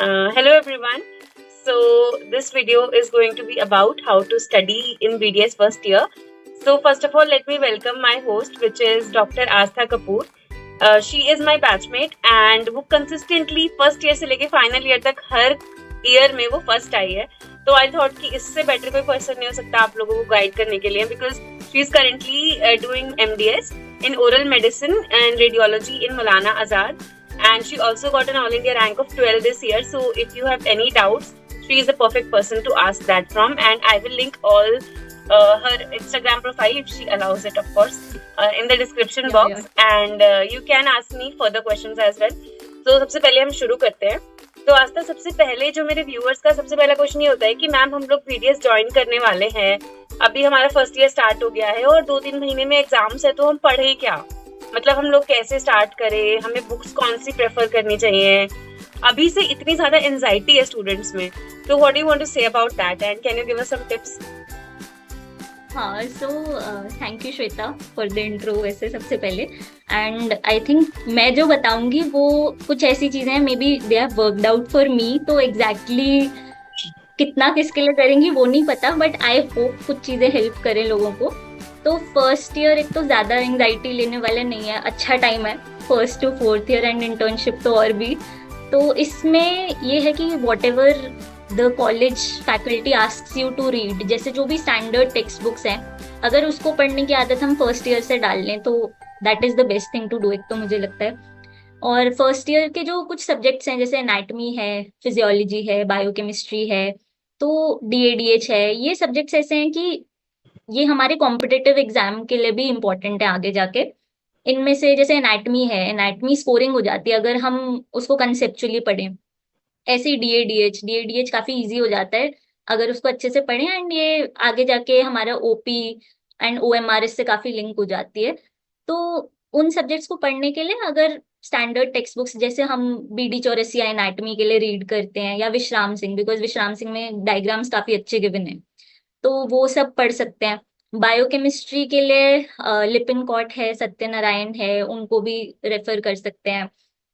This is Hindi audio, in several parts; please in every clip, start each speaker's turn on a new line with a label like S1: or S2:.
S1: Hello everyone. So this video is going to be about how to study in BDS first year. So first of all, let me welcome my host, which is Dr. Astha Kapoor. She is my batchmate and वो consistently first year से लेके final year तक हर year में वो first आई है. तो I thought कि इससे better कोई person नहीं हो सकता आप लोगों को guide करने के लिए because she is currently doing MDS in oral medicine and radiology in Maulana Azad. And she also got an All India rank of 12 this year. So if you have any doubts, she is the perfect person to ask that from. And I will link all her Instagram profile if she allows it, of course, in the description box. And you can ask me further questions as well. So सबसे पहले हम शुरू करते हैं. तो आस्था सबसे पहले जो मेरे व्यूअर्स का सबसे पहला क्वेश्चन ये होता है कि मैम हम लोग पीडीएस ज्वाइन करने वाले हैं, अभी हमारा फर्स्ट ईयर स्टार्ट हो गया है और 2-3 महीने में एग्जाम्स है, तो हम पढ़े क्या, मतलब हम लोग कैसे स्टार्ट करें, हमें बुक्स कौन सी प्रेफर करनी चाहिए, अभी से इतनी ज्यादा एंजाइटी है स्टूडेंट्स में. तो what do you want to say about that and can you give us some tips?
S2: हाँ, so thank you Shweta for the intro वैसे सबसे पहले. एंड आई थिंक मैं जो बताऊंगी वो कुछ ऐसी चीजें हैं, may be they have worked out for me. तो एग्जैक्टली कितना किसके लिए करेंगी वो नहीं पता, बट आई होप कुछ चीजें हेल्प करें लोगों को. तो फर्स्ट ईयर एक तो ज्यादा एंग्जाइटी लेने वाले नहीं है, अच्छा टाइम है first to fourth year, and internship तो और भी. तो इसमें ये है कि whatever the college faculty asks you to read, जैसे जो भी स्टैंडर्ड टेक्स्ट बुक्स हैं, अगर उसको पढ़ने की आदत हम फर्स्ट ईयर से डाल लें तो that is the best thing to do, एक तो मुझे लगता है. और फर्स्ट ईयर के जो कुछ सब्जेक्ट्स हैं जैसे एनाटमी है, फिजियोलॉजी है, बायोकेमिस्ट्री है, तो डीएडीएच है, ये सब्जेक्ट्स ऐसे हैं कि ये हमारे कॉम्पिटिटिव एग्जाम के लिए भी इम्पोर्टेंट है आगे जाके. इनमें से जैसे एनाटमी है, एनाटमी स्कोरिंग हो जाती है अगर हम उसको कंसेप्चुअली पढ़ें. ऐसे ही डीएडीएच काफी इजी हो जाता है अगर उसको अच्छे से पढ़ें, एंड ये आगे जाके हमारा ओपी एंड ओएमआरएस से काफी लिंक हो जाती है. तो उन सब्जेक्ट्स को पढ़ने के लिए अगर स्टैंडर्ड टेक्स्ट बुक्स जैसे हम बीडी चौरसिया एनाटमी के लिए रीड करते हैं, या विश्राम सिंह, बिकॉज विश्राम सिंह में डायग्राम्स काफी अच्छे गिवन है, तो वो सब पढ़ सकते हैं. बायोकेमिस्ट्री के लिए लिपिनकॉट है, सत्यनारायण है, उनको भी रेफर कर सकते हैं.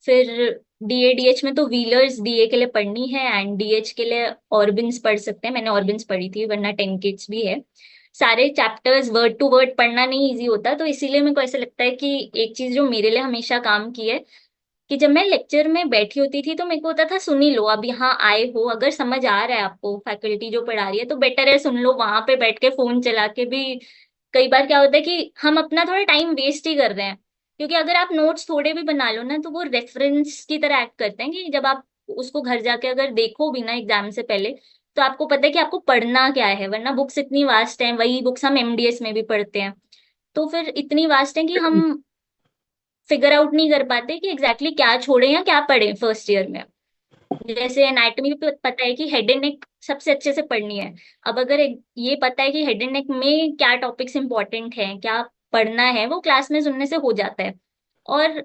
S2: फिर डीएडीएच में तो व्हीलर्स डीए के लिए पढ़नी है, एंड डीएच के लिए ऑर्बिन्स पढ़ सकते हैं. मैंने ऑर्बिन्स पढ़ी थी, वरना 10 किट्स भी है. सारे चैप्टर्स वर्ड टू वर्ड पढ़ना नहीं इजी होता, तो इसीलिए मेरे को ऐसा लगता है कि एक चीज जो मेरे लिए हमेशा काम की है कि जब मैं लेक्चर में बैठी होती थी तो मेरे को होता था सुन ही लो, अब यहाँ आए हो, अगर समझ आ रहा है आपको फैकल्टी जो पढ़ा रही है तो बेटर है सुन लो. वहां पे बैठ के फोन चला के भी कई बार क्या होता है कि हम अपना थोड़ा टाइम वेस्ट ही कर रहे हैं, क्योंकि अगर आप नोट्स थोड़े भी बना लो ना तो वो रेफरेंस की तरह एक्ट करते हैं, कि जब आप उसको घर जाके अगर देखो भी ना एग्जाम से पहले तो आपको पता है कि आपको पढ़ना क्या है. वरना बुक्स इतनी वास्ट है, वही बुक्स हम एमडीएस में भी पढ़ते हैं, तो फिर इतनी वास्ट है कि हम फिगर आउट नहीं कर पाते कि एग्जैक्टली क्या छोड़े या क्या पढ़े फर्स्ट ईयर में. जैसे एनाटॉमी पे पता है कि हेड एंड नेक सबसे अच्छे से पढ़नी है. अब अगर ये पता है कि हेड एंड नेक में क्या टॉपिक्स इंपॉर्टेंट हैं, क्या पढ़ना है, वो क्लास में सुनने से हो जाता है, और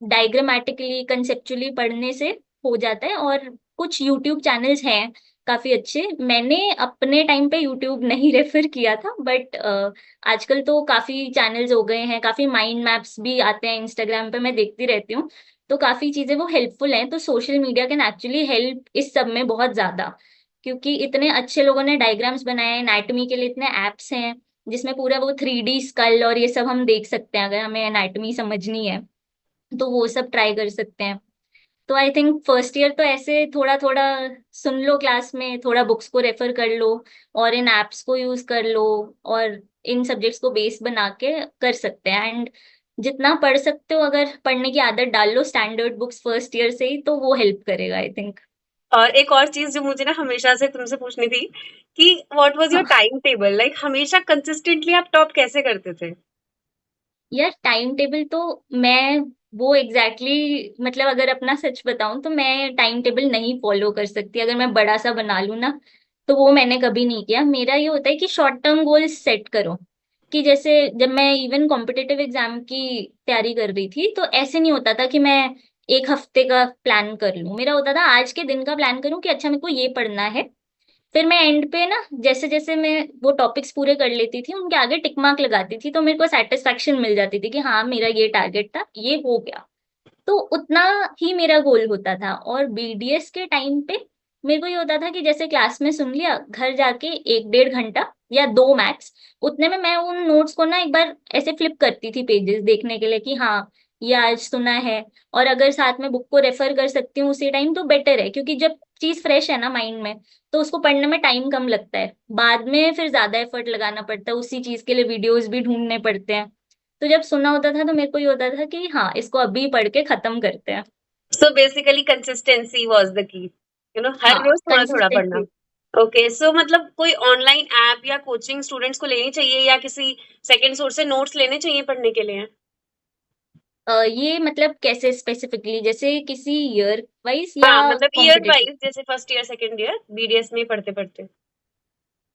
S2: डायग्रामेटिकली कंसेप्चुअली पढ़ने से हो जाता है. और कुछ यूट्यूब चैनल्स हैं काफी अच्छे, मैंने अपने टाइम पे यूट्यूब नहीं रेफर किया था, बट आजकल तो काफी चैनल्स हो गए हैं, काफी माइंड मैप्स भी आते हैं इंस्टाग्राम पे, मैं देखती रहती हूँ. तो काफी चीजें वो हेल्पफुल हैं. तो social media can actually help इस सब में बहुत ज्यादा, क्योंकि इतने अच्छे लोगों ने डायग्राम्स बनाए हैं. एनाटॉमी के लिए इतने एप्स हैं जिसमें पूरा वो 3D स्कल और ये सब हम देख सकते हैं अगर हमें एनाटॉमी समझनी है, तो वो सब ट्राई कर सकते हैं. तो आई थिंक फर्स्ट ईयर तो ऐसे थोड़ा थोड़ा सुन लो क्लास में, थोड़ा बुक्स को रेफर कर लो और इन एप्स को यूज कर लो, और इन सब्जेक्ट्स को बेस बना के कर सकते हैं. एंड जितना पढ़ सकते हो अगर पढ़ने की आदत डाल लो स्टैंडर्ड बुक्स फर्स्ट ईयर से ही, तो वो हेल्प करेगा आई थिंक.
S1: और एक और चीज जो मुझे ना हमेशा से तुमसे पूछनी थी कि what was your time table, like हमेशा कंसिस्टेंटली आप टॉप कैसे करते थे?
S2: यार टाइम टेबल तो मैं वो मतलब अगर अपना सच बताऊं तो मैं टाइम टेबल नहीं फॉलो कर सकती. अगर मैं बड़ा सा बना लूं ना तो वो मैंने कभी नहीं किया. मेरा ये होता है कि शॉर्ट टर्म गोल्स सेट करो, कि जैसे जब मैं इवन कॉम्पिटिटिव एग्जाम की तैयारी कर रही थी तो ऐसे नहीं होता था कि मैं एक हफ्ते का प्लान कर लूं. मेरा होता था आज के दिन का प्लान करूं कि अच्छा मेरे को ये पढ़ना है, फिर मैं एंड पे ना जैसे जैसे मैं वो टॉपिक्स पूरे कर लेती थी उनके आगे टिक मार्क लगाती थी, तो मेरे को सेटिस्फेक्शन मिल जाती थी कि हाँ मेरा ये टारगेट था, ये हो गया. तो उतना ही मेरा गोल होता था। और बीडीएस के टाइम पे मेरे को ये होता था कि जैसे क्लास में सुन लिया, घर जाके 1-1.5 घंटा या 2 मैक्स, उतने में मैं उन नोट्स को ना एक बार ऐसे फ्लिप करती थी पेजेस देखने के लिए कि हाँ ये आज सुना है। और अगर साथ में बुक को रेफर कर सकती हूँ उसी टाइम तो बेटर है, क्योंकि जब चीज फ्रेश है ना माइंड में, तो उसको पढ़ने में टाइम कम लगता है। बाद में फिर ज्यादा एफर्ट लगाना पड़ता है, उसी चीज के लिए वीडियोस भी ढूंढने पड़ते हैं। तो जब सुना होता था तो मेरे को ये होता था कि हाँ इसको अभी पढ़ के खत्म करते हैं।
S1: So basically consistency was the key, हर
S2: हाँ,
S1: रोज थोड़ा थोड़ा पढ़ना।
S2: कंसिस्टेंसी।
S1: ओके, सो मतलब कोई ऑनलाइन ऐप या कोचिंग स्टूडेंट्स को लेनी चाहिए या किसी सेकंड सोर्स से नोट्स लेने चाहिए पढ़ने के लिए?
S2: ये मतलब कैसे स्पेसिफिकली, जैसे किसी ईयर वाइज या
S1: हाँ, मतलब ईयर
S2: कॉम्पिटिटिव?
S1: वाइज, जैसे first year second year BDS में पढ़ते पढ़ते।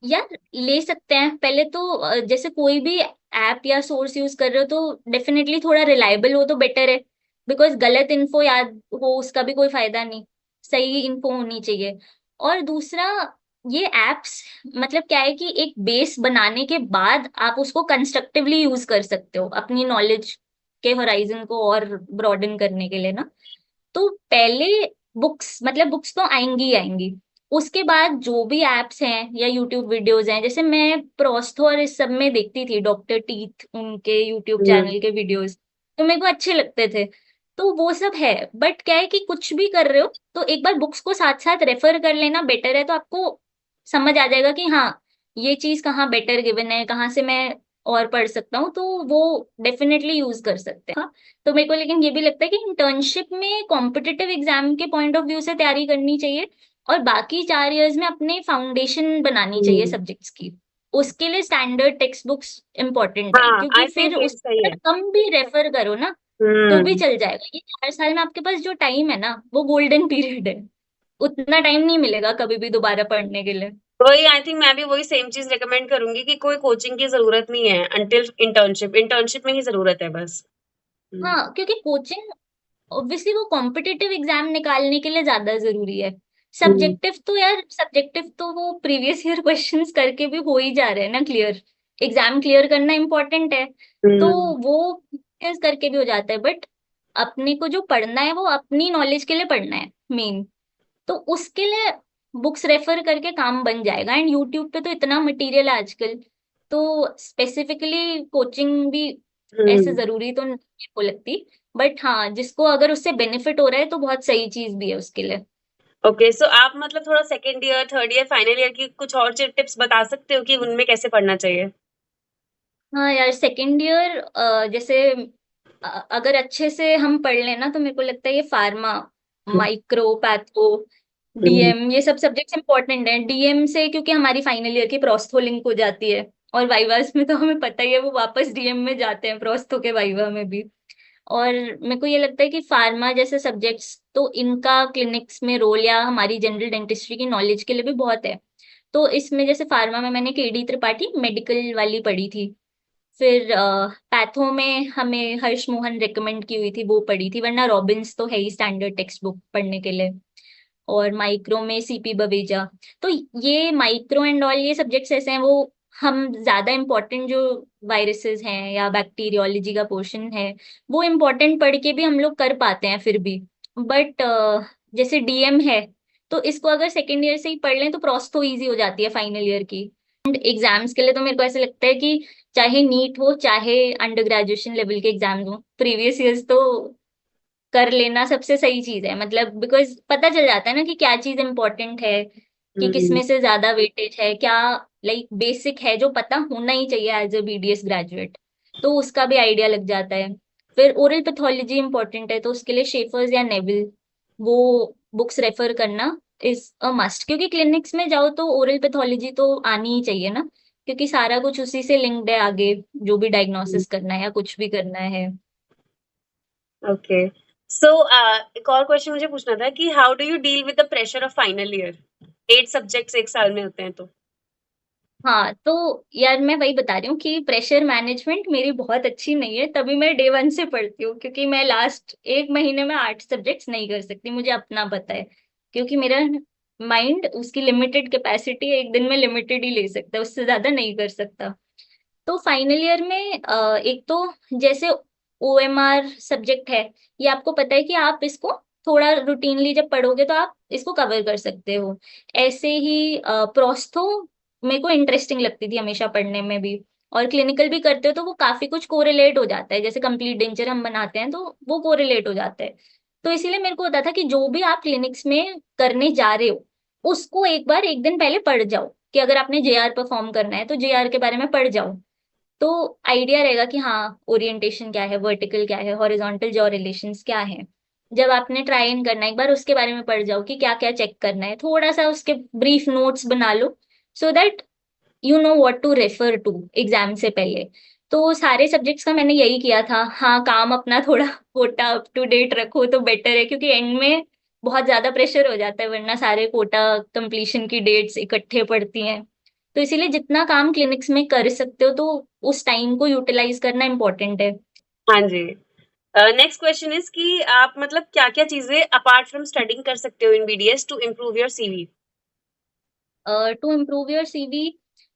S2: यार ले सकते हैं। पहले तो जैसे कोई भी ऐप या सोर्स यूज कर रहे हो तो डेफिनेटली थोड़ा रिलायबल हो तो बेटर है। बिकॉज गलत इन्फो याद हो उसका भी कोई फायदा नहीं, सही इन्फो होनी चाहिए। और दूसरा, ये एप्स मतलब क्या है कि एक बेस बनाने के बाद आप उसको कंस्ट्रक्टिवली यूज कर सकते हो अपनी नॉलेज के होराइजन को और ब्रॉडन करने के लिए ना। तो पहले बुक्स, मतलब बुक्स तो आएंगी ही आएंगी। उसके बाद जो भी एप्स हैं या यूट्यूब वीडियोस हैं, जैसे मैं प्रोस्थो और इस सब में देखती थी डॉक्टर टीथ उनके यूट्यूब
S1: हम्म।
S2: चैनल के वीडियोस, तो मेरे को अच्छे लगते थे। तो वो सब है, बट क्या है कि कुछ भी कर रहे हो तो एक बार बुक्स को साथ साथ रेफर कर लेना बेटर है, तो आपको समझ आ जाएगा कि हाँ ये चीज कहाँ बेटर गिवन है, कहाँ से मैं और पढ़ सकता हूँ, तो वो डेफिनेटली यूज कर सकते हैं। हाँ, तो मेरे को लेकिन ये भी लगता है कि इंटर्नशिप में कॉम्पिटिटिव एग्जाम के पॉइंट ऑफ व्यू से तैयारी करनी चाहिए, और बाकी 4 इयर्स में अपने फाउंडेशन बनानी चाहिए
S1: हम्म।
S2: सब्जेक्ट्स की। उसके लिए स्टैंडर्ड टेक्स्ट बुक्स इंपॉर्टेंट है,
S1: हाँ,
S2: क्योंकि
S1: आई
S2: फिर
S1: थिंक ये
S2: उस
S1: सही
S2: पर
S1: है।
S2: कम भी रेफर करो ना तो भी
S1: हम्म।
S2: चल जाएगा। ये 4 साल में आपके पास जो टाइम है ना वो गोल्डन पीरियड है, उतना टाइम नहीं मिलेगा कभी भी दोबारा पढ़ने के लिए।
S1: वही, आई थिंक मैं भी वही सेम चीज रिकमेंड करूंगी कि कोई कोचिंग की जरूरत नहीं है अंटिल इंटर्नशिप, इंटर्नशिप में ही जरूरत है बस। हम्म।
S2: हाँ, क्योंकि कोचिंग ऑब्वियसली वो कॉम्पिटिटिव एग्जाम निकालने के लिए ज्यादा जरूरी है।
S1: हम्म।
S2: सब्जेक्टिव तो यार, सब्जेक्टिव तो वो प्रीवियस ईयर क्वेश्चंस करके भी हो ही जा रहे हैं ना क्लियर। एग्जाम क्लियर करना इम्पोर्टेंट है, तो
S1: हम्म।
S2: वो practice करके भी हो जाता है। बट अपने को जो पढ़ना है वो अपनी नॉलेज के लिए पढ़ना है मेन, तो उसके लिए बुक्स रेफर करके काम बन जाएगा। एंड यूट्यूब पे तो इतना मटेरियल है आजकल, तो स्पेसिफिकली कोचिंग भी ऐसे
S1: हम्म।
S2: जरूरी तो नहीं को लगती। बट हाँ, जिसको अगर उससे बेनिफिट हो रहा है तो बहुत सही चीज भी है उसके लिए।
S1: ओके, सो आप मतलब थोड़ा second year third year final year की कुछ और टिप्स बता सकते हो कि उनमें कैसे पढ़ना चाहिए?
S2: हाँ यार, सेकेंड ईयर जैसे अगर अच्छे से हम पढ़ लेना तो मेरे को लगता है ये फार्मा, माइक्रो, पैथो,
S1: हम्म।
S2: डीएम, ये सब सब्जेक्ट्स इंपॉर्टेंट हैं। डीएम से क्योंकि हमारी फाइनल ईयर की प्रोस्थो लिंक हो जाती है, और वाइवास में तो हमें पता ही है वो वापस डीएम में जाते हैं प्रोस्थो के वाइवा में भी। और मेरे को ये लगता है कि फार्मा जैसे सब्जेक्ट्स तो इनका क्लिनिक्स में रोल या हमारी जनरल डेंटिस्ट्री की नॉलेज के लिए भी बहुत है। तो इसमें जैसे फार्मा में मैंने केडी त्रिपाठी मेडिकल वाली पढ़ी थी। फिर पैथो में हमें हर्ष मोहन रेकमेंड की हुई थी, वो पढ़ी थी, वरना रॉबिन्स तो है ही स्टैंडर्ड टेक्स्ट बुक पढ़ने के लिए। और माइक्रो में सीपी बवेजा। तो ये माइक्रो एंड ऑल ये सब्जेक्ट्स ऐसे हैं, वो हम ज्यादा इम्पोर्टेंट जो वायरसेस हैं या बैक्टीरियोलॉजी का पोर्शन है वो इम्पोर्टेंट पढ़ के भी हम लोग कर पाते हैं फिर भी। बट जैसे डीएम है तो इसको अगर सेकेंड ईयर से ही पढ़ लें तो प्रोस्थो इजी हो जाती है फाइनल ईयर की। एंड एग्जाम्स के लिए तो मेरे को ऐसा लगता है कि चाहे नीट हो चाहे अंडर ग्रेजुएशन लेवल के एग्जाम हो, प्रीवियस ईयर्स तो कर लेना सबसे सही चीज है। मतलब बिकॉज पता चल जाता है ना कि क्या चीज इंपॉर्टेंट है, कि
S1: हम्म।
S2: किसमें से ज्यादा वेटेज है क्या। लाइक बेसिक है जो पता होना ही चाहिए एज अ बीडीएस ग्रेजुएट, तो उसका भी आइडिया लग जाता है। फिर ओरल पैथोलॉजी इंपॉर्टेंट है तो उसके लिए शेफर्स या नेविल वो बुक्स रेफर करना इज अ मस्ट, क्योंकि क्लिनिक्स में जाओ तो ओरल पैथोलॉजी तो आनी ही चाहिए ना, क्योंकि सारा कुछ उसी से लिंक्ड है आगे, जो भी डायग्नोसिस करना है या कुछ भी करना है।
S1: ओके, सो एक और क्वेश्चन मुझे पूछना था कि how do you deal with the pressure of final year? 8 subjects एक साल में होते हैं तो।
S2: हाँ तो यार मैं वही बता रही हूँ कि प्रेशर मैनेजमेंट मेरी बहुत अच्छी नहीं है, तभी मैं डे 1 से पढ़ती हूँ, क्योंकि मैं लास्ट एक महीने में 8 सब्जेक्ट्स नहीं कर सकती, मुझे अपना पता है। क्योंकि मेरा माइंड उसकी लिमिटेड कैपेसिटी है, एक दिन में लिमिटेड ही ले सकता है, उससे ज्यादा नहीं कर सकता। तो फाइनल ईयर में एक तो जैसे OMR सब्जेक्ट है, ये आपको पता है कि आप इसको थोड़ा रूटीनली जब पढ़ोगे तो आप इसको कवर कर सकते हो। ऐसे ही प्रोस्थो मेरे को इंटरेस्टिंग लगती थी हमेशा पढ़ने में भी, और क्लिनिकल भी करते हो तो वो काफी कुछ कोरिलेट हो जाता है, जैसे कंप्लीट डेंजर हम बनाते हैं तो वो कोरिलेट हो जाता है। तो इसीलिए मेरे को होता था कि जो भी आप क्लिनिक्स में करने जा रहे हो उसको एक बार एक दिन पहले पढ़ जाओ, कि अगर आपने JR परफॉर्म करना है तो JR के बारे में पढ़ जाओ, तो आइडिया रहेगा कि हाँ ओरिएंटेशन क्या है, वर्टिकल क्या है, हॉरिजॉन्टल जॉ रिलेशंस क्या है। जब आपने ट्राई इन करना है एक बार उसके बारे में पढ़ जाओ कि क्या क्या चेक करना है, थोड़ा सा उसके ब्रीफ नोट्स बना लो, so that you know what to refer to exam से पहले। तो सारे सब्जेक्ट्स का मैंने यही किया था। हाँ, काम अपना थोड़ा कोटा अप टू डेट रखो तो बेटर है, क्योंकि एंड में बहुत ज्यादा प्रेशर हो जाता है, वरना सारे कोटा कंप्लीशन की डेट्स इकट्ठे पड़ती हैं। तो इसीलिए जितना काम क्लिनिक्स में कर सकते हो तो उस टाइम को यूटिलाइज करना इम्पोर्टेंट है।
S1: हाँ जी। नेक्स्ट क्वेश्चन इज कि आप मतलब क्या-क्या चीजें अपार्ट फ्रॉम स्टडीइंग कर सकते हो in BDS to improve your CV?
S2: To improve your CV,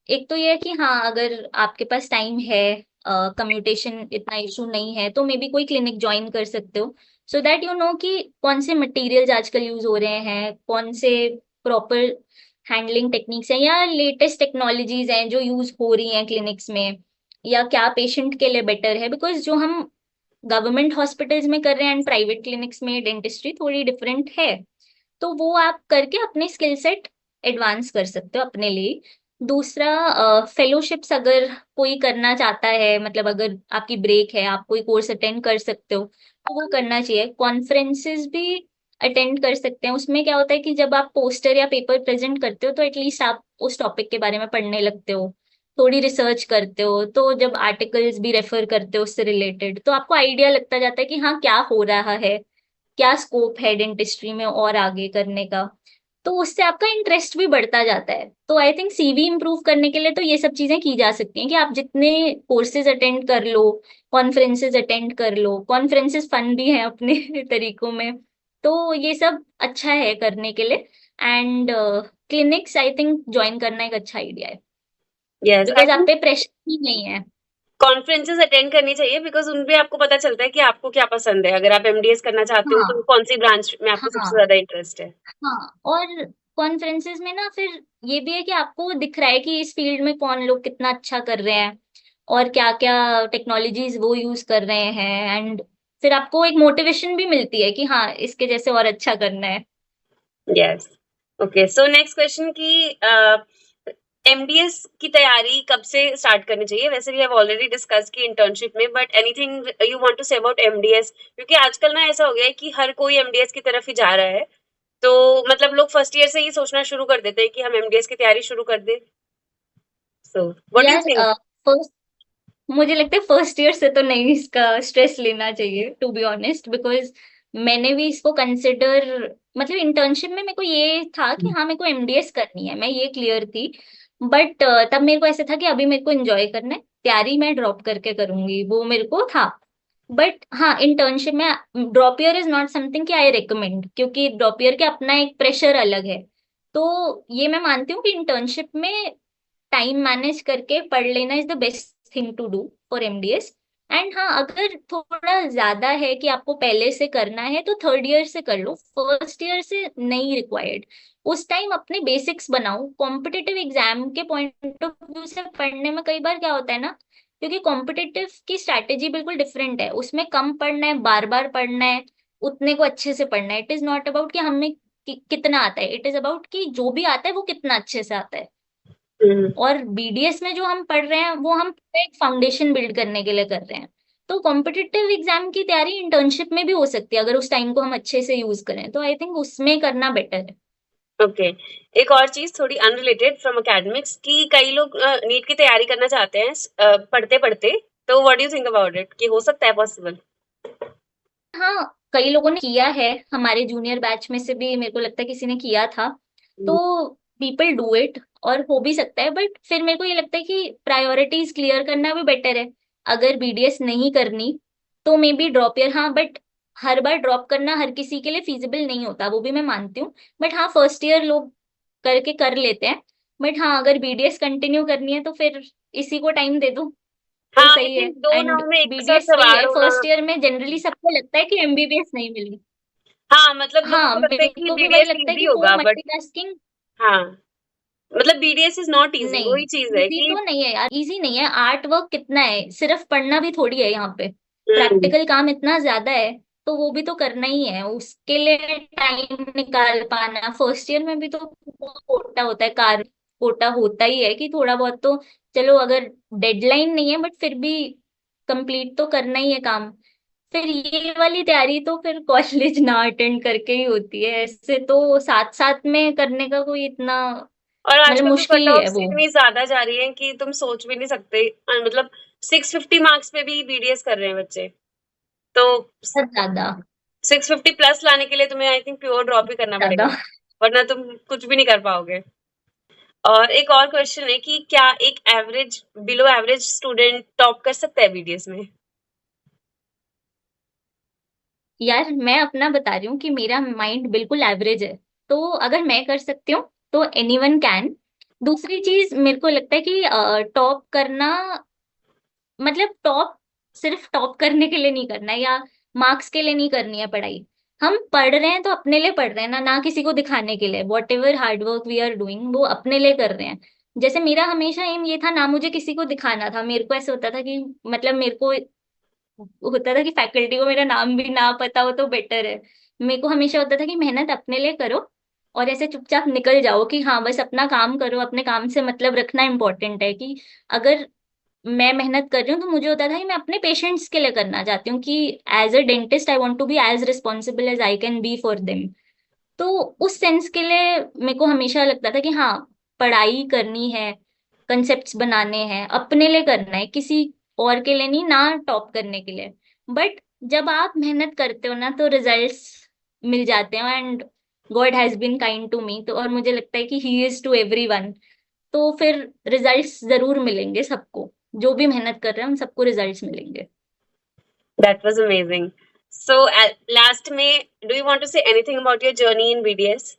S2: एक तो ये है कि हाँ अगर आपके पास टाइम है, कम्यूटेशन इतना इशू नहीं है, तो मे बी कोई क्लिनिक ज्वाइन कर सकते हो, सो दैट यू नो कि कौन से मटेरियल्स आजकल यूज हो रहे हैं, कौन से प्रॉपर हैंडलिंग टेक्निक्स हैं या लेटेस्ट टेक्नोलॉजीज हैं जो यूज हो रही हैं क्लिनिक्स में, या क्या पेशेंट के लिए बेटर है। बिकॉज जो हम गवर्नमेंट हॉस्पिटल्स में कर रहे हैं एंड प्राइवेट क्लिनिक्स में डेंटिस्ट्री थोड़ी डिफरेंट है, तो वो आप करके अपने स्किल सेट एडवांस कर सकते हो अपने लिए। दूसरा, फेलोशिप्स अगर कोई करना चाहता है, मतलब अगर आपकी ब्रेक है आप कोई कोर्स अटेंड कर सकते हो तो वो करना चाहिए। कॉन्फ्रेंसेस भी अटेंड कर सकते हैं। उसमें क्या होता है कि जब आप पोस्टर या पेपर प्रेजेंट करते हो तो एटलीस्ट आप उस टॉपिक के बारे में पढ़ने लगते हो, थोड़ी रिसर्च करते हो, तो जब आर्टिकल्स भी रेफर करते हो उससे रिलेटेड तो आपको आइडिया लगता जाता है कि हाँ क्या हो रहा है, क्या स्कोप है डेंटिस्ट्री में और आगे करने का। तो उससे आपका इंटरेस्ट भी बढ़ता जाता है। तो आई थिंक CV इंप्रूव करने के लिए तो ये सब चीजें की जा सकती हैं कि आप जितने कोर्सेज अटेंड कर लो, कॉन्फ्रेंसेज अटेंड कर लो, कॉन्फ्रेंसेज फन भी हैं अपने तरीकों में, तो ये सब अच्छा है करने के लिए। And clinics I think join करना एक अच्छा आइडिया है,
S1: यस, आई
S2: बिकॉज आप
S1: थिंक
S2: पे प्रेशर भी नहीं है।
S1: कॉन्फ्रेंसेस अटेंड करनी चाहिए बिकॉज उनपे आपको पता चलता है कि आपको क्या पसंद है। अगर आप एमडीएस करना चाहते हो तो
S2: हाँ
S1: कौन सी ब्रांच में आपको सबसे
S2: हाँ
S1: ज्यादा इंटरेस्ट है?
S2: हाँ, और कॉन्फ्रेंसेस में ना फिर ये भी है कि आपको दिख रहा है कि इस फील्ड में कौन लोग कितना अच्छा कर रहे हैं और क्या क्या टेक्नोलॉजीज वो यूज कर रहे हैं, एंड फिर आपको एक मोटिवेशन भी मिलती है कि हाँ इसके जैसे और अच्छा करना है।
S1: Yes. Okay, so next question कि एमडीएस की तैयारी कब से स्टार्ट करनी चाहिए? वैसे वी हैव ऑलरेडी डिस्कस की इंटर्नशिप में, but anything you want to say about MDS? क्योंकि आजकल ना ऐसा हो गया है कि हर कोई एमडीएस की तरफ ही जा रहा है, तो मतलब लोग फर्स्ट ईयर से ही सोचना शुरू कर देते हैं कि हम एमडीएस की तैयारी शुरू कर दें। सो व्हाट डू यू
S2: यार
S1: थिंक?
S2: फर्स्ट, मुझे लगता है फर्स्ट ईयर से तो नहीं इसका स्ट्रेस लेना चाहिए, टू बी ऑनेस्ट, बिकॉज मैंने भी इसको कंसिडर, मतलब इंटर्नशिप में मेरे को ये था कि हाँ मेरे को MDS करनी है, मैं ये क्लियर थी। बट तब मेरे को ऐसे था कि अभी मेरे को एंजॉय करना है, तैयारी मैं ड्रॉप करके करूंगी, वो मेरे को था। बट हाँ, इंटर्नशिप में drop year is not something कि आई रिकमेंड, क्योंकि ड्रॉप ईयर के अपना एक प्रेशर अलग है। तो ये मैं मानती हूँ कि इंटर्नशिप में टाइम मैनेज करके पढ़ लेना is the best thing to do for MDS। And हाँ, अगर थोड़ा ज्यादा है कि आपको पहले से करना है तो थर्ड ईयर से कर लो, फर्स्ट ईयर से नहीं रिक्वायर्ड। उस टाइम अपने बेसिक्स बनाओ। कॉम्पिटिटिव एग्जाम के पॉइंट ऑफ व्यू से पढ़ने में कई बार क्या होता है ना, क्योंकि कॉम्पिटिटिव की स्ट्रैटेजी बिल्कुल डिफरेंट है, उसमें कम पढ़ना है, बार बार पढ़ना है, उतने को अच्छे से पढ़ना है। इट इज नॉट अबाउट कि हमें कितना आता है, इट इज अबाउट कि जो भी आता है वो कितना अच्छे से आता है।
S1: हम्म।
S2: और BDS में जो हम पढ़ रहे हैं वो हम एक फाउंडेशन बिल्ड करने के लिए कर रहे हैं। तो कॉम्पिटिटिव एग्जाम की तैयारी इंटर्नशिप में भी हो सकती है अगर उस टाइम को हम अच्छे से यूज करें, तो आई थिंक उसमें करना बेटर है।
S1: ओके, एक और चीज थोड़ी अनरिलेटेड फ्रॉम एकेडमिक्स कि कई लोग नीट की तैयारी करना चाहते हैं पढ़ते पढ़ते, तो what do you think about it कि हो सकता है पॉसिबल?
S2: हाँ, कई लोगों ने किया है, हमारे जूनियर बैच में से भी मेरे को लगता है किसी ने किया था। तो पीपल डू इट, और हो भी सकता है, बट फिर मेरे को ये लगता है कि प्रायोरिटीज क्लियर करना भी बेटर है। अगर BDS नहीं करनी तो मे बी ड्रॉप ईयर, हाँ, बट हर बार ड्रॉप करना हर किसी के लिए फिजिबल नहीं होता, वो भी मैं मानती हूँ। बट हाँ, फर्स्ट ईयर लोग करके कर लेते हैं। बट हाँ, अगर BDS कंटिन्यू करनी है तो फिर इसी को टाइम दे दो। तो
S1: हाँ, आई
S2: सही है।
S1: थिंक दो
S2: एंड
S1: नाव में एक साथ
S2: बीडीएस वही
S1: सवार
S2: है,
S1: होना।
S2: फर्स्ट ईयर में जनरली सबको लगता है कि एमबीबीएस नहीं मिली।
S1: हाँ, मतलब लोगों
S2: हाँ,
S1: को लगता है
S2: मेरे
S1: कि
S2: को भी वही
S1: बीडीएस
S2: लगता है
S1: इजी
S2: कि वो
S1: होगा, बट
S2: मल्टीटास्किंग
S1: हाँ, मतलब बीडीएस इज नॉट इजी,
S2: नहीं,
S1: वही चीज है
S2: इजी
S1: कि
S2: तो नहीं है यार, इजी नहीं है। आर्ट वर्क कितना है, सिर्फ पढ़ना भी थोड़ी है यहाँ पे,
S1: हम्म।
S2: प्रैक्टिकल काम इतना ज्यादा है। तो वो भी तो करना ही है, उसके लिए टाइम निकाल पाना। फर्स्ट ईयर में भी तो कोटा होता है, कार कोटा होता ही है कि थोड़ा बहुत तो, चलो अगर डेडलाइन नहीं है बट फिर भी कंप्लीट तो करना ही है काम। फिर ये वाली तैयारी तो फिर कॉलेज ना अटेंड करके ही होती है, ऐसे तो साथ साथ में करने का कोई इतना,
S1: और
S2: मतलब
S1: आजकल तो
S2: मुश्किल
S1: कट
S2: ही है
S1: ऑफ्स
S2: वो।
S1: इतनी ज्यादा जा रही है कि तुम सोच भी नहीं सकते। मतलब 650 मार्क्स पे भी बीडीएस कर रहे हैं बच्चे। तो
S2: बहुत ज्यादा,
S1: 650 प्लस लाने के लिए तुम्हें आई थिंक प्योर ड्रॉप ही करना
S2: ज्यादा।
S1: पड़ेगा, वरना तुम कुछ भी नहीं कर पाओगे। और एक और क्वेश्चन है कि क्या एक average, below average student top कर सकता है बीडीएस में?
S2: यार मैं अपना बता रही हूँ कि मेरा माइंड बिल्कुल एवरेज है, तो अगर मैं कर सकती हूँ तो एनीवन कैन। दूसरी चीज मेरे को लगता है कि टॉप करना, मतलब टॉप सिर्फ टॉप करने के लिए नहीं करना है, या मार्क्स के लिए नहीं करनी है पढ़ाई। हम पढ़ रहे हैं तो अपने लिए पढ़ रहे हैं ना, ना किसी को दिखाने के लिए। Whatever hard work we are doing वो अपने लिए कर रहे हैं। जैसे मेरा हमेशा एम ये था, ना मुझे किसी को दिखाना था। मेरे को ऐसे होता था कि मतलब मेरे को होता था कि फैकल्टी को मेरा नाम भी ना पता हो तो बेटर है। मेरे को हमेशा होता था कि मेहनत अपने लिए करो और ऐसे चुपचाप निकल जाओ, कि हाँ बस अपना काम करो, अपने काम से मतलब रखना इम्पोर्टेंट है। कि अगर मैं मेहनत कर रही हूँ तो मुझे होता था कि मैं अपने पेशेंट्स के लिए करना चाहती हूँ, कि as a dentist I want to be as responsible as I can be for them. तो उस सेंस के लिए मेरे को हमेशा लगता था कि हाँ, पढ़ाई करनी है, कंसेप्ट्स बनाने हैं, अपने लिए करना है, किसी और के लिए नहीं, ना टॉप करने के लिए। बट जब आप मेहनत करते हो ना तो रिजल्ट्स मिल जाते हैं। And God has been kind to me, तो और मुझे लगता है कि ही इज टू एवरीवन। तो फिर रिजल्ट्स जरूर मिलेंगे सबको, जो भी मेहनत कर रहे हैं उन सबको रिजल्ट्स मिलेंगे।
S1: That was amazing. So last में, do you want to say anything about your journey in BDS?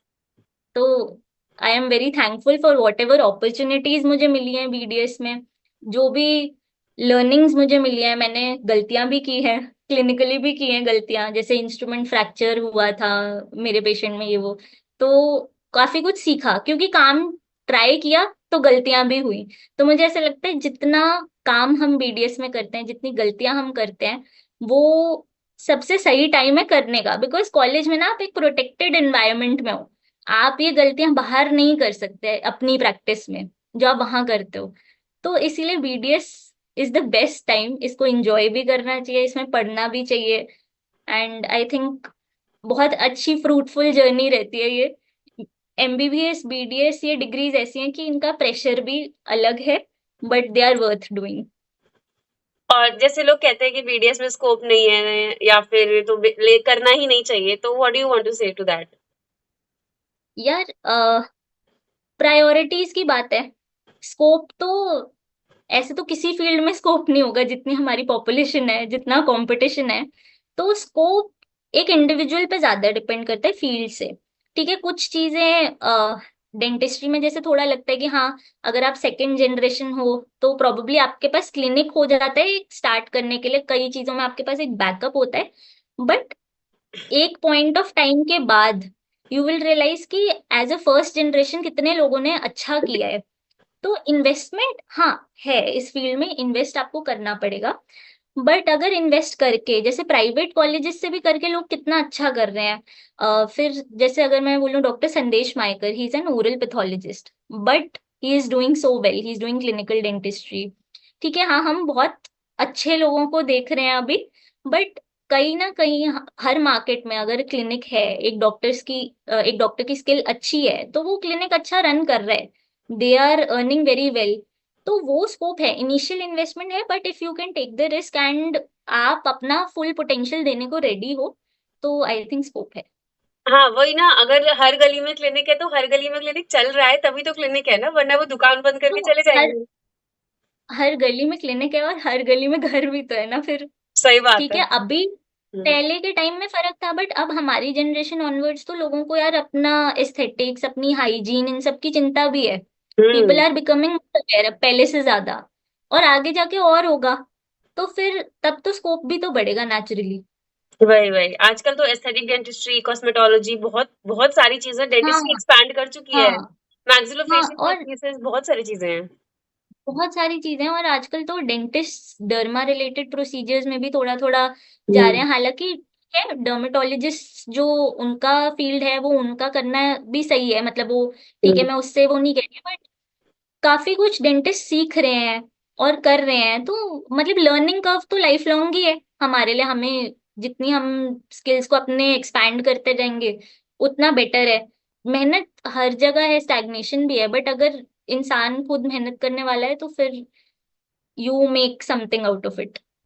S2: तो I am very thankful for whatever opportunities मुझे मिली हैं बीडीएस में। जो भी लर्निंग्स मुझे मिली है, मैंने गलतियां भी की हैं, क्लिनिकली भी की हैं गलतियां, जैसे इंस्ट्रूमेंट फ्रैक्चर हुआ था मेरे पेशेंट में, ये वो। तो काफी कुछ सीखा, क्योंकि काम ट्राई किया तो गलतियां भी हुई। तो मुझे ऐसा लगता है जितना काम हम बीडीएस में करते हैं, जितनी गलतियां हम करते हैं, वो सबसे सही टाइम है करने का। बिकॉज कॉलेज में ना आप एक प्रोटेक्टेड एनवायरनमेंट में हो, आप ये गलतियां बाहर नहीं कर सकते अपनी प्रैक्टिस में, जो आप वहां करते हो। तो इसीलिए BDS is the best time, इसको एंजॉय भी करना चाहिए, इसमें पढ़ना भी चाहिए। एंड आई थिंक बहुत अच्छी फ्रूटफुल जर्नी रहती है ये। एमबीबीएस बीडीएस ये डिग्रीज ऐसी हैं कि इनका प्रेशर भी अलग है, but they are worth doing.
S1: और जैसे लोग कहते हैं कि बीडीएस में स्कोप नहीं है या फिर तो ले करना ही नहीं चाहिए, तो what do you want to say to that?
S2: यार प्रायोरिटीज की बात है। स्कोप तो, ऐसे तो किसी फील्ड में स्कोप नहीं होगा, जितनी हमारी पॉपुलेशन है, जितना कंपटीशन है। तो स्कोप एक इंडिविजुअल पे ज्यादा डिपेंड करता है फील्ड से। ठीक है, कुछ चीजें डेंटिस्ट्री में जैसे थोड़ा लगता है कि हाँ, अगर आप सेकंड जनरेशन हो तो प्रोबेबली आपके पास क्लिनिक हो जाता है स्टार्ट करने के लिए, कई चीजों में आपके पास एक बैकअप होता है। बट एक पॉइंट ऑफ टाइम के बाद यू विल रियलाइज कि एज अ फर्स्ट जनरेशन कितने लोगों ने अच्छा किया है। तो इन्वेस्टमेंट हाँ है, इस फील्ड में इन्वेस्ट आपको करना पड़ेगा। बट अगर इन्वेस्ट करके, जैसे प्राइवेट कॉलेजेस से भी करके लोग कितना अच्छा कर रहे हैं। फिर जैसे अगर मैं बोलूँ doctor Sandesh Maykar, he is an oral pathologist, but he is doing so well, he is doing clinical dentistry. ठीक है, हाँ हम बहुत अच्छे लोगों को देख रहे हैं अभी। बट कहीं ना कहीं हर मार्केट में अगर क्लिनिक है, एक डॉक्टर की स्किल अच्छी है तो वो क्लिनिक अच्छा रन कर रहा है, they are earning very well. तो वो स्कोप है, इनिशियल इन्वेस्टमेंट है, but if you can take the risk and आप अपना फुल पोटेंशियल देने को रेडी हो, तो आई थिंक स्कोप है।
S1: हाँ, वही ना, अगर हर गली में क्लिनिक है तो हर गली में क्लिनिक चल रहा है तभी तो क्लिनिक है ना, वरना वो दुकान बंद करके
S2: तो
S1: चले
S2: हर
S1: जाएंगे।
S2: हर गली में क्लिनिक है और हर गली में घर भी तो है ना फिर।
S1: सही बात
S2: ठीक
S1: है।
S2: है, अभी
S1: हम्म।
S2: पहले के टाइम में फर्क था, बट अब हमारी जनरेशन ऑनवर्ड्स तो लोगों को यार अपना एस्थेटिक्स, अपनी हाइजीन, इन सब की चिंता भी है। People
S1: hmm.
S2: Are becoming aware पहले से ज्यादा। और आगे जाके और होगा, तो फिर तब तो स्कोप भी तो बढ़ेगा नेचुरली।
S1: वही वही, आजकल तो एस्थेटिक डेंटिस्ट्री, कॉस्मेटोलॉजी, बहुत बहुत सारी चीजें,
S2: हाँ
S1: डेंटिस्ट्री एक्सपैंड कर चुकी है।
S2: हाँ हाँ।
S1: मैक्सिलोफेशियल
S2: और
S1: प्रोस्थेसिस, बहुत सारी चीजें हैं।
S2: बहुत सारी चीजें हैं, और आजकल तो डेंटिस्ट डर्मा रिलेटेड प्रोसीजर्स में भी थोड़ा थोड़ा जा रहे
S1: हम्म
S2: हैं। हालांकि है, डर्मेटोलॉजिस्ट जो उनका फील्ड है वो उनका करना भी सही है, मतलब वो ठीक है,
S1: हम्म
S2: मैं उससे वो नहीं कह रही, बट काफी कुछ डेंटिस्ट सीख रहे हैं और कर रहे हैं। तो मतलब लर्निंग कर्व तो लाइफ लॉन्ग ही है हमारे लिए। हमें जितनी हम स्किल्स को अपने एक्सपैंड करते जाएंगे उतना बेटर है। मेहनत हर जगह है, स्टैग्नेशन भी है, बट अगर इंसान खुद मेहनत करने वाला है तो फिर you make something out of it.